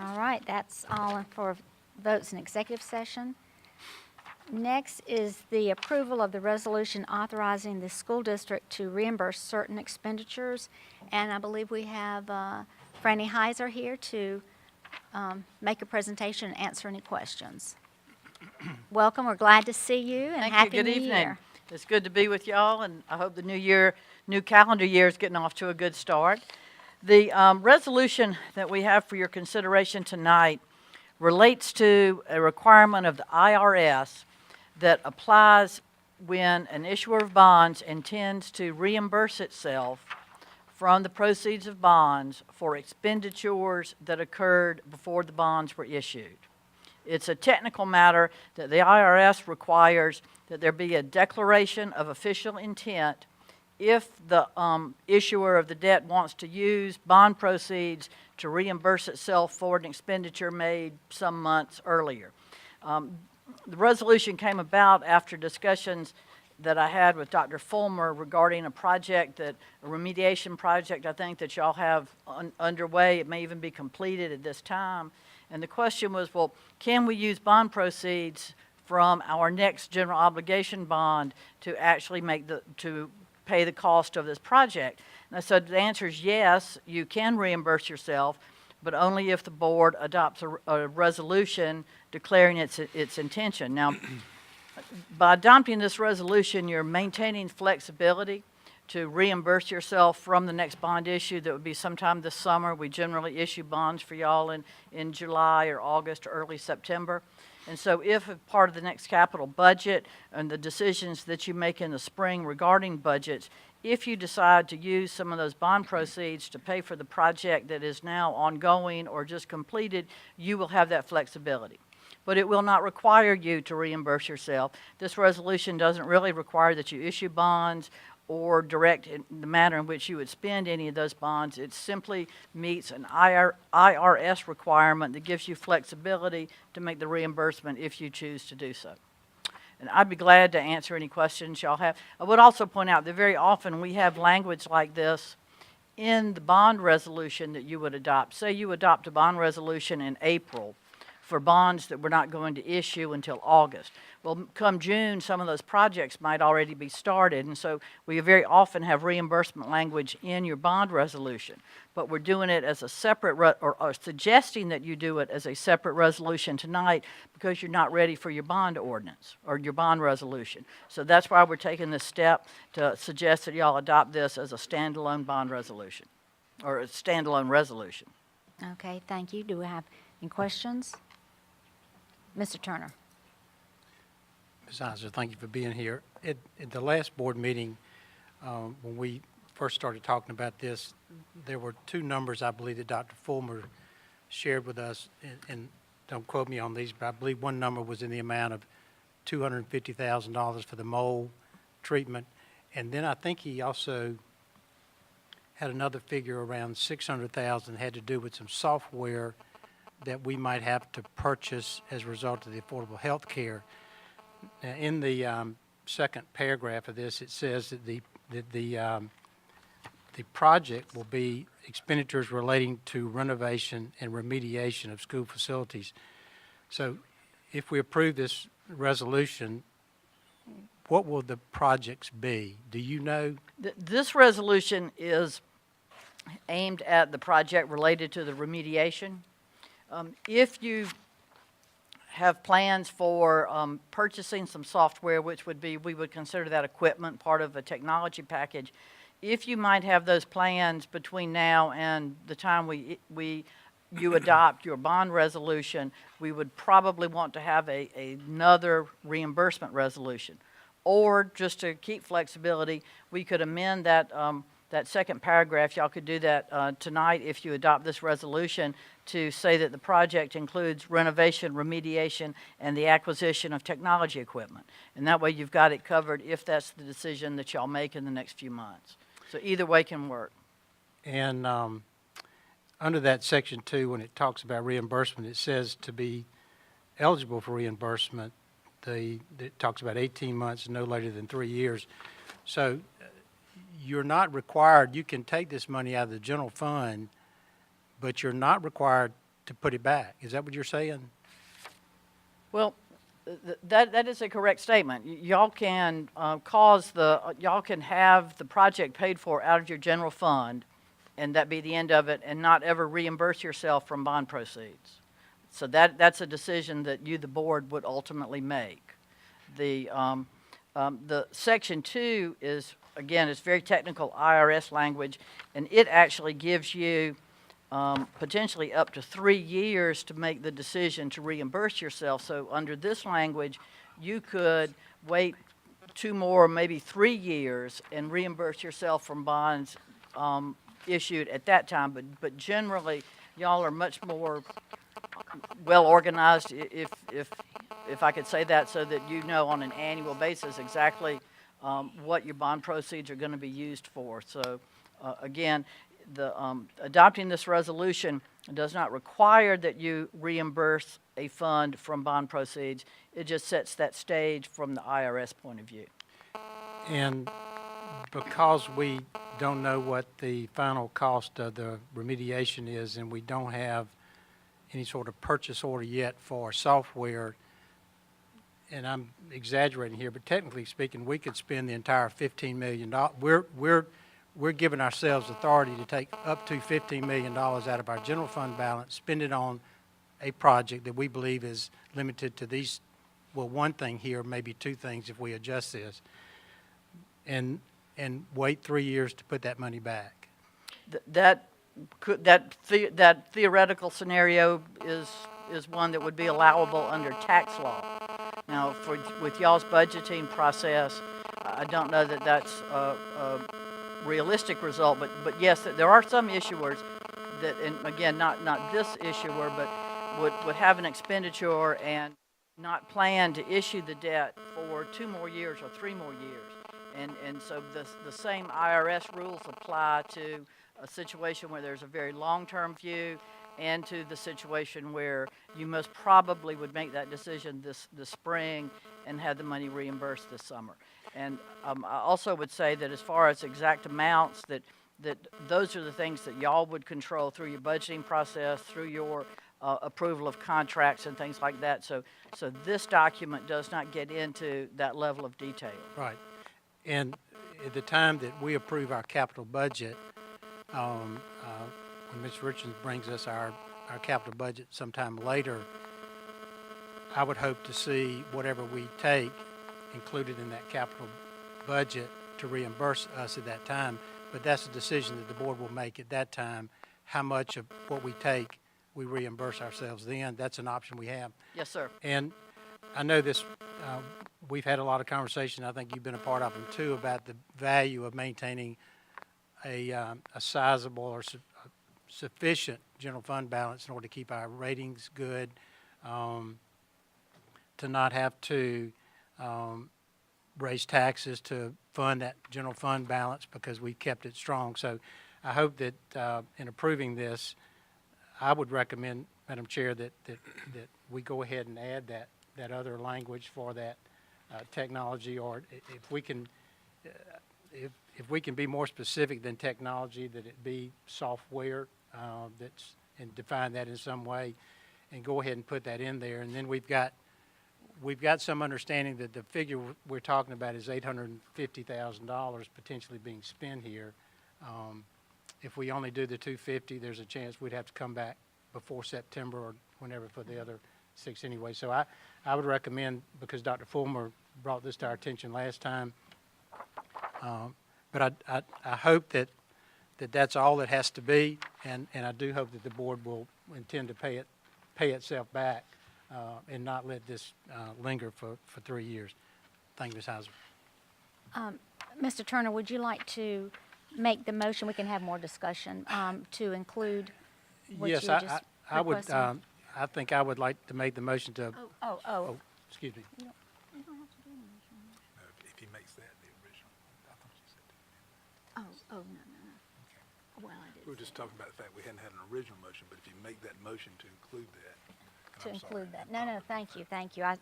All right, that's all for votes in executive session. Next is the approval of the resolution authorizing the school district to reimburse certain expenditures. And I believe we have Franny Heiser here to make a presentation and answer any questions. Welcome, we're glad to see you, and Thank Happy you. Good New evening. Year. It's good to be with y'all, and I hope the new calendar year is getting off to a good start. The resolution that we have for your consideration tonight relates to a requirement of the IRS that applies when an issuer of bonds intends to reimburse itself from the proceeds of bonds for expenditures that occurred before the bonds were issued. It's a technical matter that the IRS requires that there be a declaration of official intent if the issuer of the debt wants to use bond proceeds to reimburse itself for an expenditure made some months earlier. The resolution came about after discussions that I had with Dr. Fulmer regarding a remediation project, I think, that y'all have underway. It may even be completed at this time. And the question was, well, can we use bond proceeds from our next general obligation bond to actually to pay the cost of this project? And I said the answer is yes, you can reimburse yourself, but only if the board adopts a resolution declaring its intention. Now, by adopting this resolution, you're maintaining flexibility to reimburse yourself from the next bond issue that would be sometime this summer. We generally issue bonds for y'all in July or August or early September. And so if a part of the next capital budget and the decisions that you make in the spring regarding budgets, if you decide to use some of those bond proceeds to pay for the project that is now ongoing or just completed, you will have that flexibility. But it will not require you to reimburse yourself. This resolution doesn't really require that you issue bonds or direct the manner in which you would spend any of those bonds. It simply meets an IRS requirement that gives you flexibility to make the reimbursement if you choose to do so. And I'd be glad to answer any questions y'all have. I would also point out that very often we have language like this in the bond resolution that you would adopt. Say you adopt a bond resolution in April for bonds that we're not going to issue until August. Well, come June, some of those projects might already be started, and so we very often have reimbursement language in your bond resolution. But we're doing it as a separate, or suggesting that you do it as a separate resolution tonight because you're not ready for your bond ordinance or your bond resolution. So that's why we're taking this step to suggest that y'all adopt this as a standalone bond resolution, or a standalone resolution. Okay, thank you. Do we have any questions? Mr. Turner. Ms. Heiser, thank you for being here. At the last board meeting, when we first started talking about this, there were two numbers I believe that Dr. Fulmer shared with us, and don't quote me on these, but I believe one number was in the amount of $250,000 for the mold treatment, and then I think he also had another figure around $600,000 had to do with some software that we might have to purchase as a result of the Affordable Health Care. Now, in the second paragraph of this, it says that the project will be expenditures relating to renovation and remediation of school facilities. So if we approve this resolution, what will the projects be? Do you know? This resolution is aimed at the project related to the remediation. If you have plans for purchasing some software, which would be, we would consider that equipment, part of a technology package. If you might have those plans between now and the time you adopt your bond resolution, we would probably want to have another reimbursement resolution. Or just to keep flexibility, we could amend that second paragraph. Y'all could do that tonight if you adopt this resolution, to say that the project includes renovation, remediation, and the acquisition of technology equipment. And that way you've got it covered if that's the decision that y'all make in the next few months. So either way can work. And under that section 2, when it talks about reimbursement, it says to be eligible for reimbursement, it talks about 18 months, no later than 3 years. So you're not required, you can take this money out of the general fund, but you're not required to put it back. Is that what you're saying? Well, that is a correct statement. Y'all can y'all can have the project paid for out of your general fund, and that be the end of it, and not ever reimburse yourself from bond proceeds. So that's a decision that you, the board, would ultimately make. The Section 2 is, again, it's very technical IRS language, and it actually gives you potentially up to 3 years to make the decision to reimburse yourself. So under this language, you could wait 2 more, maybe 3 years, and reimburse yourself from bonds issued at that time. But generally, y'all are much more well organized, if I could say that, so that you know on an annual basis exactly what your bond proceeds are going to be used for. So again, adopting this resolution does not require that you reimburse a fund from bond proceeds. It just sets that stage from the IRS point of view. And because we don't know what the final cost of the remediation is, and we don't have any sort of purchase order yet for software, and I'm exaggerating here, but technically speaking, we could spend the entire $15 million. We're giving ourselves authority to take up to $15 million out of our general fund balance, spend it on a project that we believe is limited to these, well, one thing here, maybe 2 things if we adjust this, and wait 3 years to put that money back. That theoretical scenario is one that would be allowable under tax law. Now, with y'all's budgeting process, I don't know that that's a realistic result, but yes, there are some issuers that, and again, not this issuer, but would have an expenditure and not plan to issue the debt for 2 more years or 3 more years. And so the same IRS rules apply to a situation where there's a very long-term view, and to the situation where you most probably would make that decision this spring and have the money reimbursed this summer. And I also would say that as far as exact amounts, that those are the things that y'all would control through your budgeting process, through your approval of contracts and things like that. So this document does not get into that level of detail. Right. And at the time that we approve our capital budget, when Mr. Richards brings us our capital budget sometime later, I would hope to see whatever we take included in that capital budget to reimburse us at that time. But that's a decision that the board will make at that time, how much of what we take we reimburse ourselves then. That's an option we have. Yes, sir. And I know this, we've had a lot of conversation, I think you've been a part of them too, about the value of maintaining a sizable or sufficient general fund balance in order to keep our ratings good, to not have to raise taxes to fund that general fund balance because we kept it strong. So I hope that in approving this, I would recommend, Madam Chair, that we go ahead and add that other language for that technology, or if we can, if we can be more specific than technology, that it be software and define that in some way, and go ahead and put that in there. And then we've got some understanding that the figure we're talking about is $850,000 potentially being spent here. If we only do the 250, there's a chance we'd have to come back before September or whenever for the other 6 anyway. So I would recommend, because Dr. Fulmer brought this to our attention last time, but I hope that that's all it has to be, and I do hope that the board will intend to pay itself back and not let this linger for 3 years. Thank you, Ms. Heiser. Mr. Turner, would you like to make the motion? We can have more discussion to include what you Yes, just I would. requested. I think I would like to make the motion to. Oh. Excuse me. If he makes that the original, I thought you said that. No. Well, I We were did just talking about the fact we hadn't had an original motion, but if you make that motion to include that. and to I'm sorry, include that. No, thank you.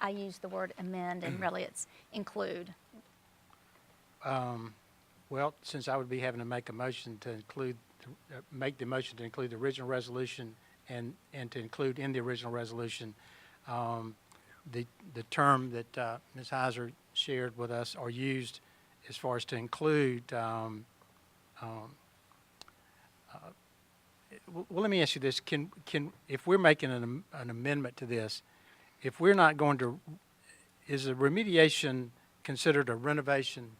I used the word amend, and really it's include. Well, since I would be having to make a motion to include, make the motion to include the original resolution and to include in the original resolution, the term that Ms. Heiser shared with us or used as far as to include, well, let me ask you this, if we're making an amendment to this, if we're not going to, is a remediation considered a renovation?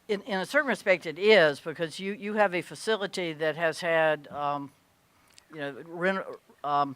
In a certain respect, it is, because you have a facility that has had, you know,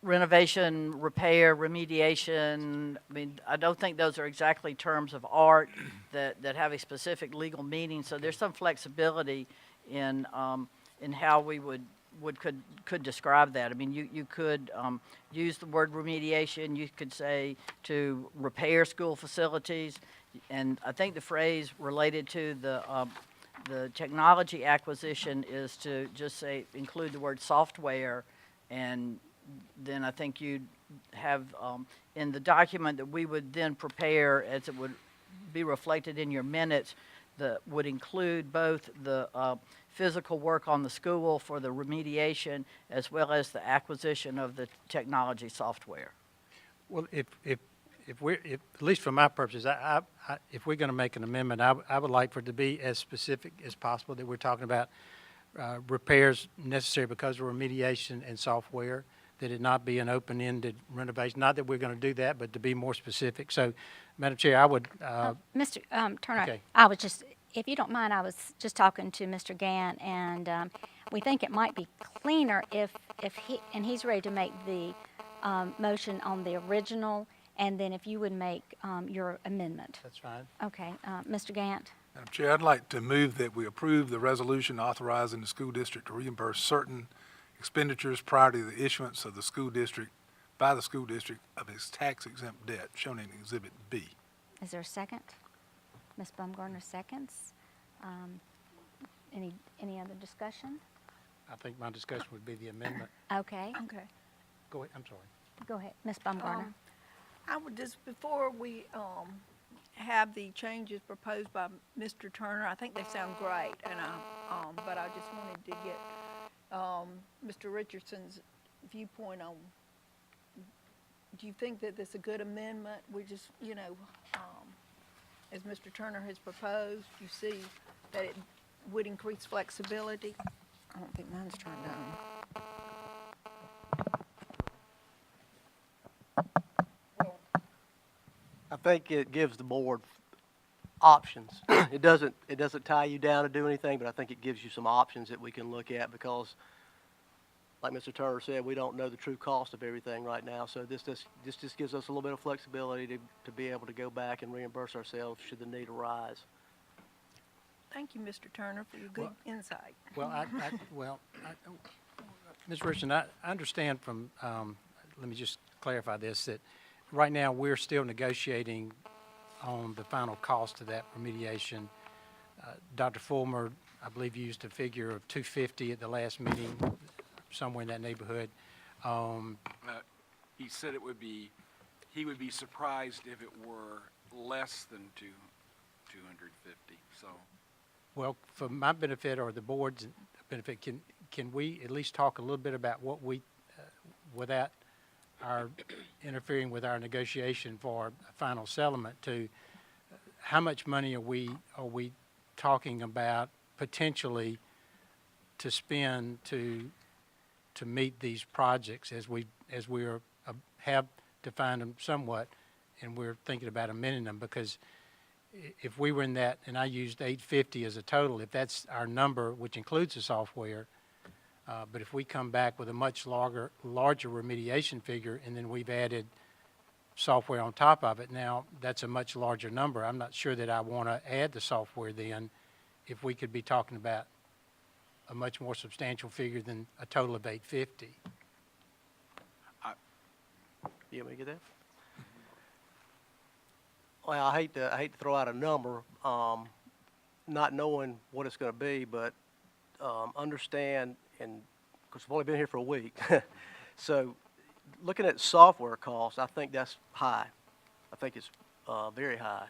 renovation, repair, remediation. I mean, I don't think those are exactly terms of art that have a specific legal meaning, so there's some flexibility in how we could describe that. I mean, you could use the word remediation, you could say to repair school facilities, and I think the phrase related to the technology acquisition is to just say, include the word software, and then I think you'd have, in the document that we would then prepare, as it would be reflected in your minutes, that would include both the physical work on the school for the remediation, as well as the acquisition of the technology software. Well, if we're, at least for my purposes, if we're going to make an amendment, I would like for it to be as specific as possible, that we're talking about repairs necessary because of remediation and software, that it not be an open-ended renovation. Not that we're going to do that, but to be more specific. So, Madam Chair, I would, Mr. Turner, okay. I was just, if you don't mind, I was just talking to Mr. Gant, and we think it might be cleaner if he, and he's ready to make the motion on the original, and then if you would make your amendment. That's fine. Okay, Mr. Gant? Madam Chair, I'd like to move that we approve the resolution authorizing the school district to reimburse certain expenditures prior to the issuance of the school district, by the school district, of its tax-exempt debt shown in Exhibit B. Is there a second? Ms. Baumgartner seconds. Any other discussion? I think my discussion would be the amendment. Okay, Okay. Go ahead, I'm sorry. go ahead, Ms. Baumgartner. I would just, before we have the changes proposed by Mr. Turner, I think they sound great, and but I just wanted to get Mr. Richardson's viewpoint on, do you think that this is a good amendment? We just, you know, as Mr. Turner has proposed, you see that it would increase flexibility? I don't think mine's turned on. I think it gives the board options. It doesn't tie you down to do anything, but I think it gives you some options that we can look at because, like Mr. Turner said, we don't know the true cost of everything right now. So this just gives us a little bit of flexibility to be able to go back and reimburse ourselves should the need arise. Thank you, Mr. Turner, for your good insight. Well, Ms. Richardson, I understand from, let me just clarify this, that right now we're still negotiating on the final cost of that remediation. Dr. Fulmer, I believe, used a figure of $250 at the last meeting, somewhere in that neighborhood. He said he would be surprised if it were less than 250, so. Well, for my benefit or the board's benefit, can we at least talk a little bit about what we, without our interfering with our negotiation for a final settlement, to how much money are we talking about potentially to spend to meet these projects as we have defined them somewhat, and we're thinking about amending them? Because if we were in that, and I used 850 as a total, if that's our number, which includes the software, but if we come back with a much larger remediation figure, and then we've added software on top of it, now that's a much larger number. I'm not sure that I want to add the software then, if we could be talking about a much more substantial figure than a total of 850. You want me to get that? Well, I hate to throw out a number, not knowing what it's going to be, but understand, and because we've only been here for a week, so looking at software costs, I think that's high. I think it's very high.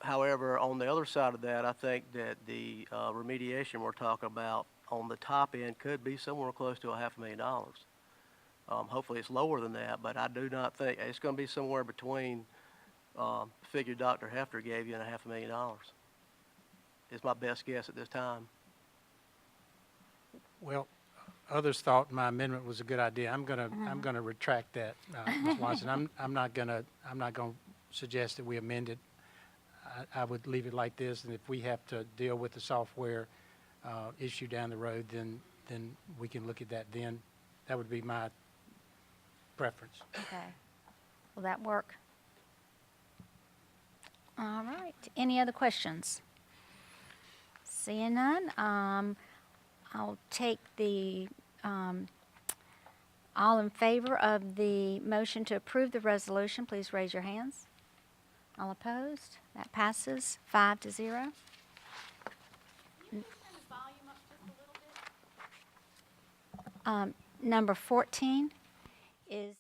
However, on the other side of that, I think that the remediation we're talking about on the top end could be somewhere close to $500,000. Hopefully it's lower than that, but I do not think, it's gonna be somewhere between, the figure Dr. Hefner gave you and $500,000. Is my best guess at this time. Well, others thought my amendment was a good idea. I'm gonna retract that, Ms. Watson. I'm not gonna suggest that we amend it. I would leave it like this, and if we have to deal with the software issue down the road, then we can look at that then. That would be my preference. Okay. Will that work? All right. Any other questions? Seeing none, I'll take the, all in favor of the motion to approve the resolution, please raise your hands. All opposed? That passes 5-0. Number 14 is